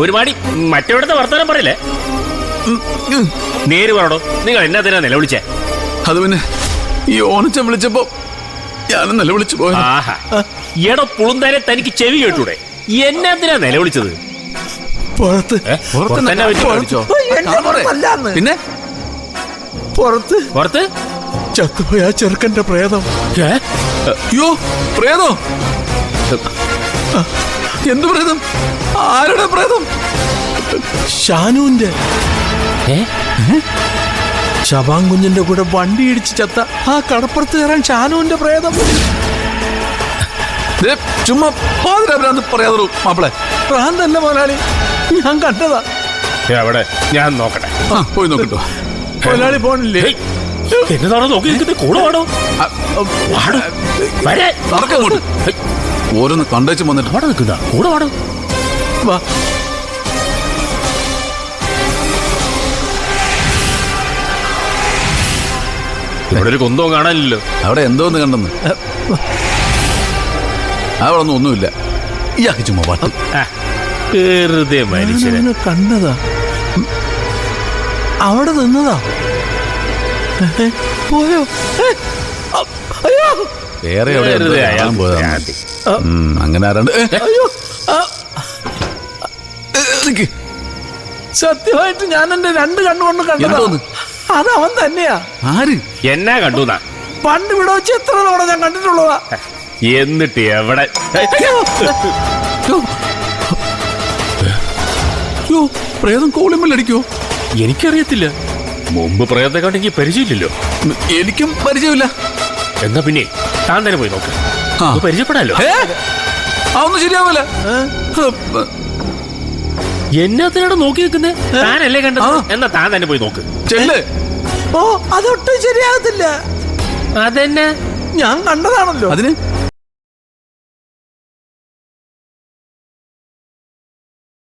ഒരുമാടി മറ്റെവിടുത്തെ വർത്തമാനം പറയില്ലേ? നേര് പറയടോ, നിങ്ങൾ എന്നാത്തിനാ നിലവിളിച്ചേ? അത് പിന്നെ ഈ ഓണച്ചൻ വിളിച്ചപ്പോ ഞാനും നിലവിളിച്ചു പോയ. ആഹാ, എടോ പുളുന്താരെ തനിക്ക് ചെവി കേട്ടൂടെ? എന്നാത്തിനാ നിലവിളിച്ചത്? പിന്നെ പുറത്ത് ചത്തുപോയ ആ ചെറുക്കന്റെ പ്രേതം. അയ്യോ, പ്രേതോ? എന്ത് പ്രേതം? ആരുടെ പ്രേതം? ഷാനുവിന്റെ. ശബാങ്കുഞ്ഞിന്റെ കൂടെ വണ്ടി ഇടിച്ച് ചത്ത ആ കടപ്പുറത്ത് കയറാൻ ഷാനുവിന്റെ പ്രേതം. ചുമ്മാ പാതിരാന്ന് പറയാതെ മാപ്പിളെ. ഭ്രാന്തല്ല മുതലാളി, ഞാൻ കണ്ടതാ. അവിടെ ഞാൻ നോക്കട്ടെ. പോയി നോക്കിട്ടോ. മുതലാളി പോണില്ലേ? എന്നതാണോ നോക്കി നിൽക്കുന്നത്? കൂടെ വാടോ. നടക്കങ്ങോട്ട്. ഓരോന്ന് കണ്ടേച്ചും വന്നിട്ട് അവിടെ നിൽക്കുന്ന കൂടെ വാടോ. വാ. ഇവിടെ ഒരു കുന്തവും കാണാനില്ലല്ലോ. അവിടെ എന്തോന്ന് കണ്ടെന്ന്? അവിടെ ഒന്നുമില്ല. ഇയാൾക്ക് ചുമ്മാ പാട്ട്. വെറുതെ മനുഷ്യനെ കണ്ടതാ. അവിടെ നിന്നതാ. പോയോ? അയ്യോ, വേറെ പോയതാണ്. അങ്ങനെ ആരാണ്ട്. സത്യമായിട്ട് ഞാൻ എന്റെ 2 കണ്ണുകൊണ്ട് കണ്ടതാ. അതവൻ തന്നെയാ. ആര്? എന്നാ കണ്ടു? പണ്ട് ഇവിടെ വെച്ച് എത്ര തവണ ഞാൻ കണ്ടിട്ടുള്ളതാ. എന്നിട്ട് എവിടെ? പ്രേതം കോളിമ്പല്ലടിക്കോ? എനിക്കറിയത്തില്ല. മുമ്പ് പ്രേതത്തെ കണ്ടെങ്കിൽ പരിചയമില്ലല്ലോ. എനിക്കും പരിചയമില്ല. എന്നാ പിന്നെ താൻ തന്നെ പോയി നോക്ക്. പരിചയപ്പെടാലോ. അതൊന്നും ശരിയാവില്ല. എന്നാത്തിനാണ് നോക്കി നിൽക്കുന്നത്? താനല്ലേ കണ്ടത്? എന്നാ താൻ തന്നെ പോയി നോക്ക്. ചെല്ല്. ഓ, അതൊട്ടും ശരിയാകത്തില്ല. അതെന്നെ ഞാൻ കണ്ടതാണല്ലോ. അതിന്